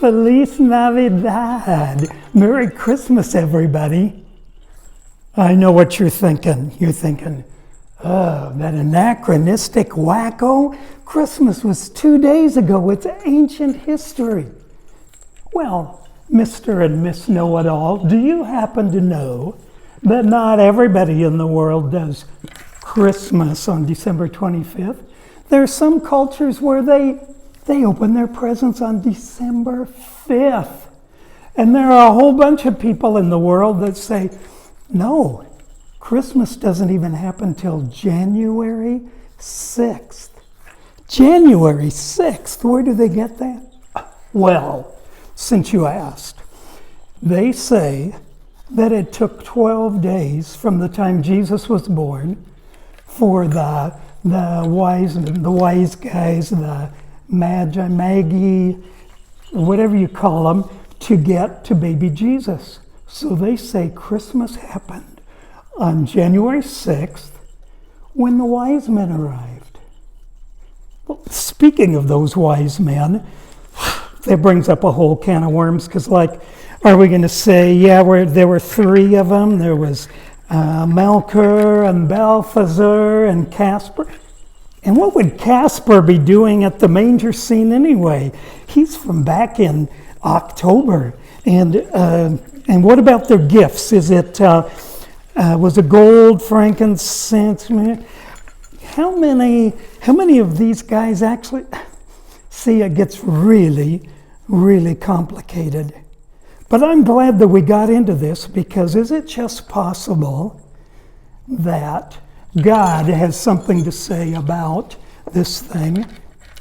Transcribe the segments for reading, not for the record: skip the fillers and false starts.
Feliz Navidad. Merry Christmas, everybody. I know what you're thinking. You're thinking, oh, that anachronistic wacko. Christmas was 2 days ago. It's ancient history. Well, Mr. and Miss Know-It-All, do you happen to know that not everybody in the world does Christmas on December 25th? There are some cultures where they open their presents on December 5th. And there are a whole bunch of people in the world that say, no, Christmas doesn't even happen till January 6th. January 6th, where do they get that? Well, since you asked, they say that it took 12 days from the time Jesus was born for the wise guys, the magi, whatever you call them, to get to baby Jesus. So they say Christmas happened on January 6th when the wise men arrived. Well, speaking of those wise men, that brings up a whole can of worms, because are we going to say, yeah, there were three of them? There was Melchior and Balthazar and Casper. And what would Casper be doing at the manger scene anyway? He's from back in October. And what about their gifts? Was it gold, frankincense? How many of these guys actually? See, it gets really, really complicated. But I'm glad that we got into this, because is it just possible that God has something to say about this thing?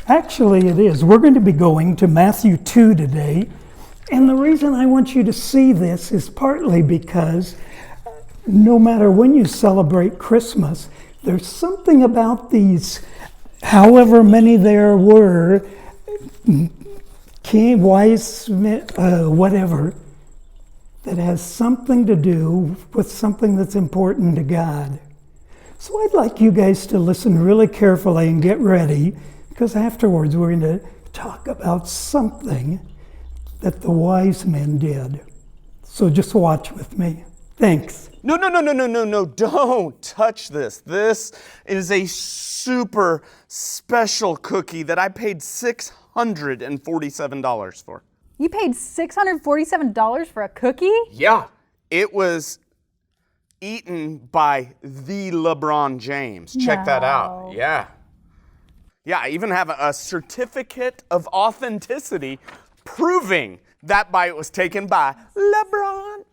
Actually, it is. We're going to be going to Matthew 2 today. And the reason I want you to see this is partly because no matter when you celebrate Christmas, there's something about these, however many there were, king, wise, whatever, that has something to do with something that's important to God. So I'd like you guys to listen really carefully and get ready, because afterwards we're going to talk about something that the wise men did. So just watch with me. Thanks. No, don't touch this. This is a super special cookie that I paid $647 for. You paid $647 for a cookie? Yeah, it was eaten by the LeBron James. Check that out. Yeah, I even have a certificate of authenticity proving that bite was taken by LeBron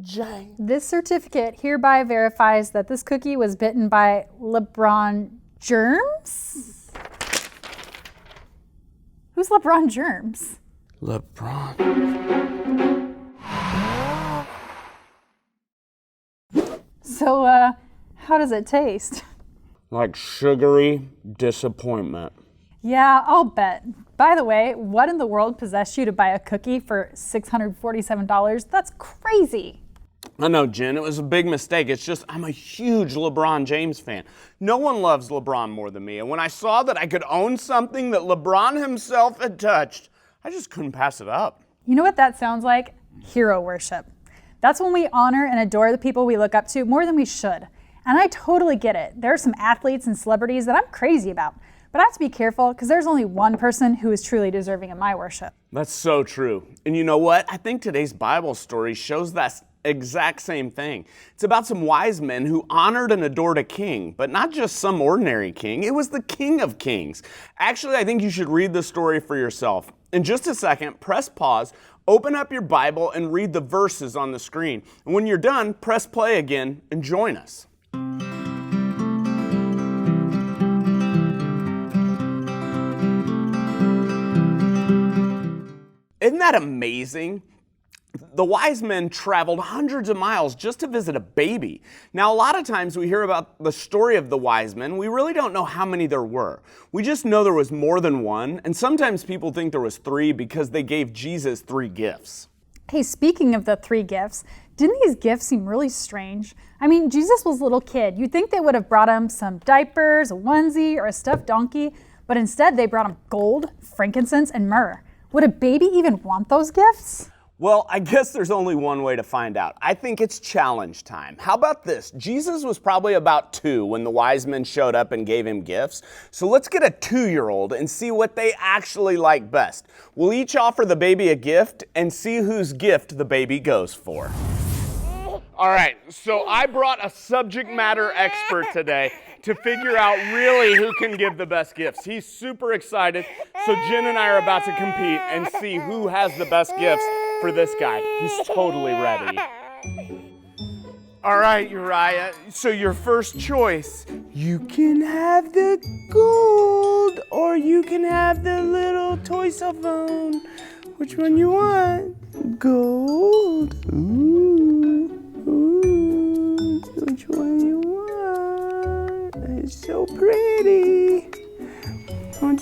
James. This certificate hereby verifies that this cookie was bitten by LeBron germs? Who's LeBron germs? LeBron. So, how does it taste? Like sugary disappointment. Yeah, I'll bet. By the way, what in the world possessed you to buy a cookie for $647? That's crazy. I know, Jen, it was a big mistake. It's just I'm a huge LeBron James fan. No one loves LeBron more than me. And when I saw that I could own something that LeBron himself had touched, I just couldn't pass it up. You know what that sounds like? Hero worship. That's when we honor and adore the people we look up to more than we should. And I totally get it. There are some athletes and celebrities that I'm crazy about. But I have to be careful, because there's only one person who is truly deserving of my worship. That's so true. And you know what? I think today's Bible story shows that exact same thing. It's about some wise men who honored and adored a king, but not just some ordinary king. It was the King of Kings. Actually, I think you should read the story for yourself. In just a second, press pause, open up your Bible, and read the verses on the screen. And when you're done, press play again and join us. Isn't that amazing? The wise men traveled hundreds of miles just to visit a baby. Now, a lot of times we hear about the story of the wise men. We really don't know how many there were. We just know there was more than one, and sometimes people think there was three because they gave Jesus 3 gifts. Hey, speaking of the 3 gifts, didn't these gifts seem really strange? I mean, Jesus was a little kid. You'd think they would have brought him some diapers, a onesie, or a stuffed donkey, but instead they brought him gold, frankincense, and myrrh. Would a baby even want those gifts? Well, I guess there's only one way to find out. I think it's challenge time. How about this? Jesus was probably about 2 when the wise men showed up and gave him gifts. So let's get a 2-year-old and see what they actually like best. We'll each offer the baby a gift and see whose gift the baby goes for. All right, so I brought a subject matter expert today to figure out really who can give the best gifts. He's super excited. So Jen and I are about to compete and see who has the best gifts for this guy. He's totally ready. All right, Uriah, so your first choice, you can have the gold or you can have the little toy cell phone. Which one you want? Gold. Ooh. Which one you want? It's so pretty. Huh?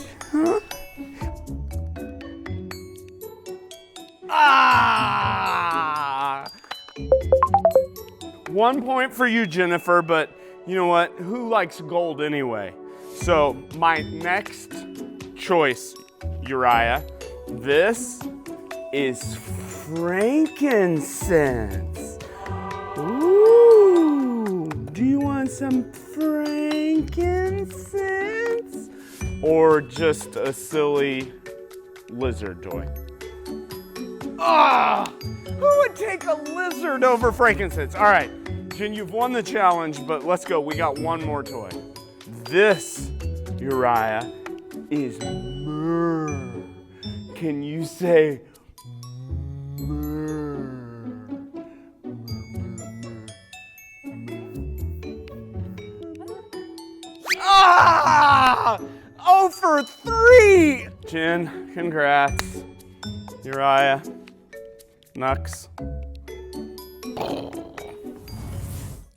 Ah! 1 point for you, Jennifer, but you know what? Who likes gold anyway? So my next choice, Uriah, this is frankincense. Ooh, do you want some frankincense? Or just a silly lizard toy? Ah! Who would take a lizard over frankincense? All right, Jen, you've won the challenge, but let's go. We got one more toy. This, Uriah, is myrrh. Can you say myrrh? Ah! 0 for 3! Jen, congrats. Uriah, Nux.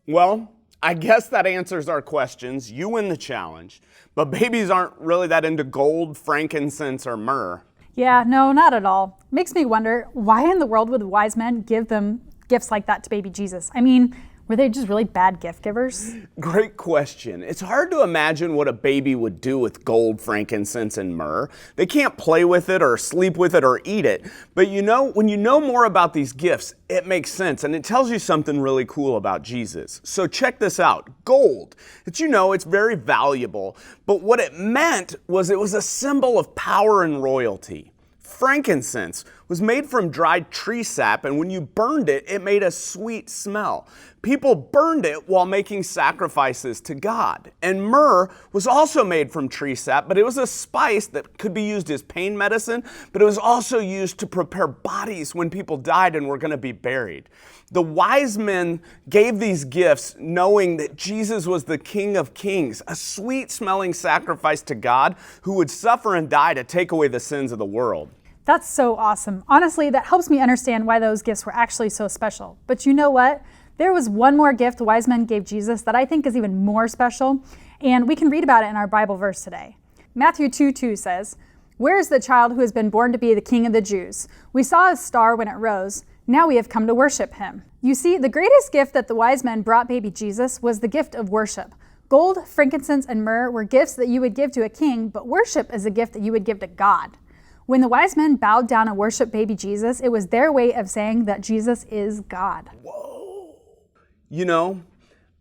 Well, I guess that answers our questions. You win the challenge. But babies aren't really that into gold, frankincense, or myrrh. Yeah, no, not at all. Makes me wonder, why in the world would the wise men give them gifts like that to baby Jesus? I mean, were they just really bad gift givers? Great question. It's hard to imagine what a baby would do with gold, frankincense, and myrrh. They can't play with it or sleep with it or eat it. But you know, when you know more about these gifts, it makes sense and it tells you something really cool about Jesus. So check this out. Gold. It's very valuable. But what it meant was it was a symbol of power and royalty. Frankincense was made from dried tree sap, and when you burned it, it made a sweet smell. People burned it while making sacrifices to God. And myrrh was also made from tree sap, but it was a spice that could be used as pain medicine, but it was also used to prepare bodies when people died and were going to be buried. The wise men gave these gifts knowing that Jesus was the King of Kings, a sweet-smelling sacrifice to God who would suffer and die to take away the sins of the world. That's so awesome. Honestly, that helps me understand why those gifts were actually so special. But you know what? There was one more gift the wise men gave Jesus that I think is even more special, and we can read about it in our Bible verse today. Matthew 2:2 says, "Where is the child who has been born to be the King of the Jews? We saw his star when it rose. Now we have come to worship him." You see, the greatest gift that the wise men brought baby Jesus was the gift of worship. Gold, frankincense, and myrrh were gifts that you would give to a king, but worship is a gift that you would give to God. When the wise men bowed down and worshiped baby Jesus, it was their way of saying that Jesus is God. Whoa.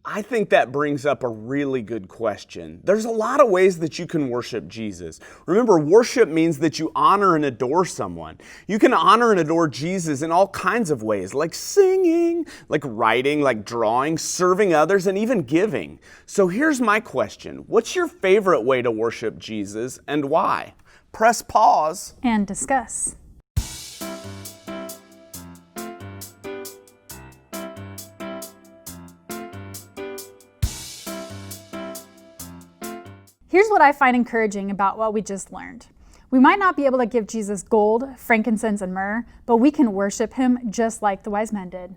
I think that brings up a really good question. There's a lot of ways that you can worship Jesus. Remember, worship means that you honor and adore someone. You can honor and adore Jesus in all kinds of ways, like singing, like writing, like drawing, serving others, and even giving. So here's my question. What's your favorite way to worship Jesus and why? Press pause and discuss. Here's what I find encouraging about what we just learned. We might not be able to give Jesus gold, frankincense, and myrrh, but we can worship him just like the wise men did.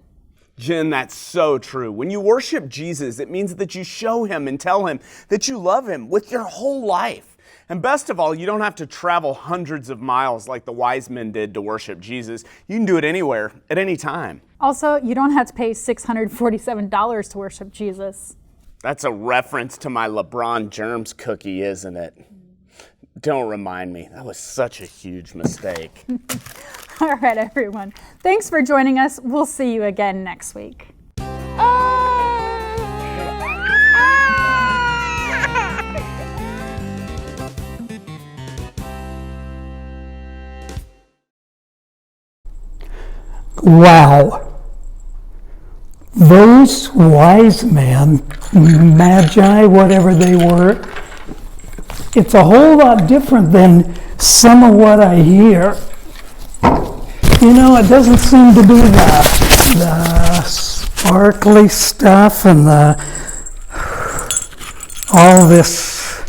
Jen, that's so true. When you worship Jesus, it means that you show him and tell him that you love him with your whole life. And best of all, you don't have to travel hundreds of miles like the wise men did to worship Jesus. You can do it anywhere, at any time. Also, you don't have to pay $647 to worship Jesus. That's a reference to my LeBron Germs cookie, isn't it? Don't remind me. That was such a huge mistake. All right, everyone. Thanks for joining us. We'll see you again next week. Wow. Those wise men, magi, whatever they were, it's a whole lot different than some of what I hear. You know, it doesn't seem to be the sparkly stuff and all this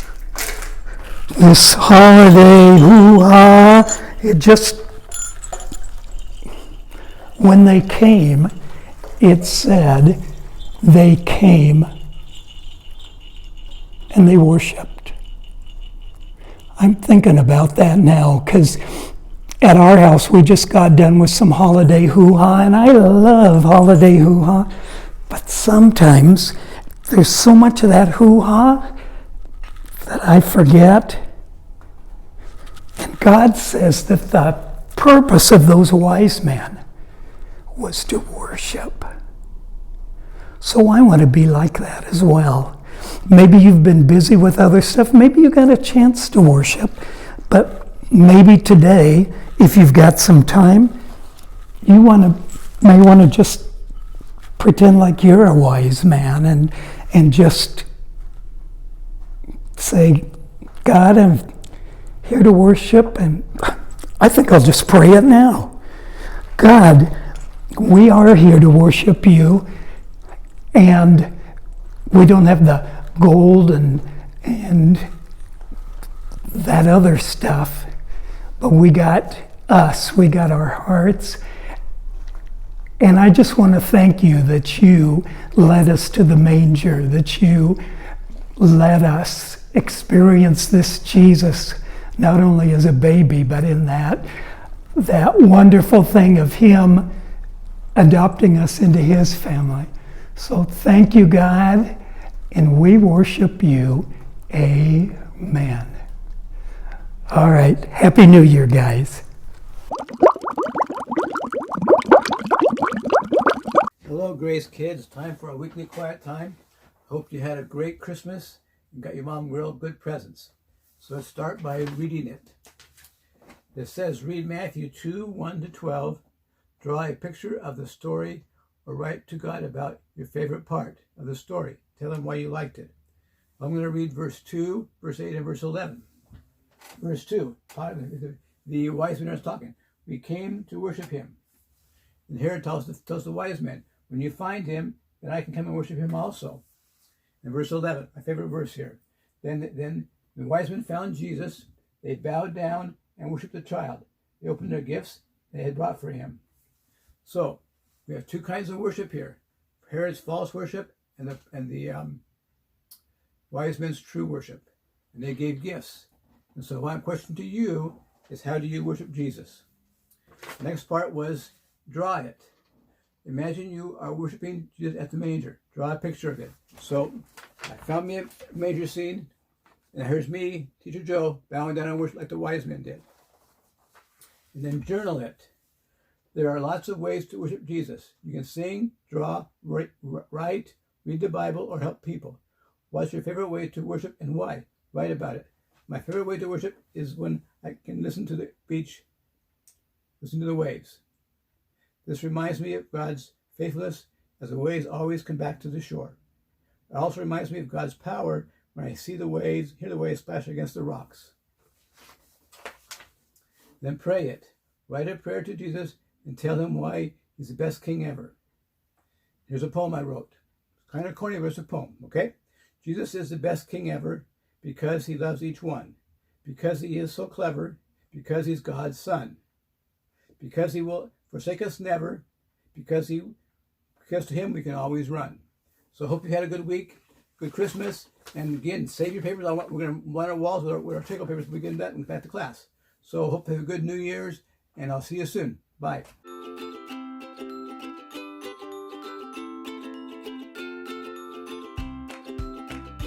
holiday hoo-ha. It just, when they came, it said they came and they worshiped. I'm thinking about that now because at our house we just got done with some holiday hoo-ha, and I love holiday hoo-ha, but sometimes there's so much of that hoo-ha that I forget. And God says that the purpose of those wise men was to worship. So I want to be like that as well. Maybe you've been busy with other stuff. Maybe you got a chance to worship. But maybe today, if you've got some time, you may want to just pretend like you're a wise man and just say, God, I'm here to worship. And I think I'll just pray it now. God, we are here to worship you, and we don't have the gold and that other stuff, but we got us, we got our hearts. And I just want to thank you that you led us to the manger, that you let us experience this Jesus, not only as a baby, but in that wonderful thing of him adopting us into his family. So thank you, God, and we worship you. Amen. All right. Happy New Year, guys. Hello, Grace kids. Time for a weekly quiet time. Hope you had a great Christmas and got your mom real good presents. So let's start by reading it. It says, read Matthew 2, 1 to 12. Draw a picture of the story or write to God about your favorite part of the story. Tell him why you liked it. I'm going to read verse 2, verse 8, and verse 11. Verse 2, the wise men are talking. We came to worship him. And here it tells the wise men, when you find him, then I can come and worship him also. And verse 11, my favorite verse here. Then the wise men found Jesus. They bowed down and worshiped the child. They opened their gifts they had brought for him. So we have two kinds of worship here. Herod's false worship and the wise men's true worship. And they gave gifts. And so my question to you is, how do you worship Jesus? The next part was draw it. Imagine you are worshiping Jesus at the manger. Draw a picture of it. So I found me a manger scene, and here's me, Teacher Joe, bowing down and worship like the wise men did. And then journal it. There are lots of ways to worship Jesus. You can sing, draw, write, read the Bible, or help people. What's your favorite way to worship and why? Write about it. My favorite way to worship is when I can listen to the beach, listen to the waves. This reminds me of God's faithfulness as the waves always come back to the shore. It also reminds me of God's power when I see the waves, hear the waves splash against the rocks. Then pray it. Write a prayer to Jesus and tell him why he's the best king ever. Here's a poem I wrote. It's kind of corny, but it's a poem, okay? Jesus is the best king ever because he loves each one, because he is so clever, because he's God's son, because he will forsake us never, because to him we can always run. So I hope you had a good week, good Christmas, and again, save your papers. We're going to line our walls with our tickle papers when we get back to class. So hope you have a good New Year's, and I'll see you soon. Bye.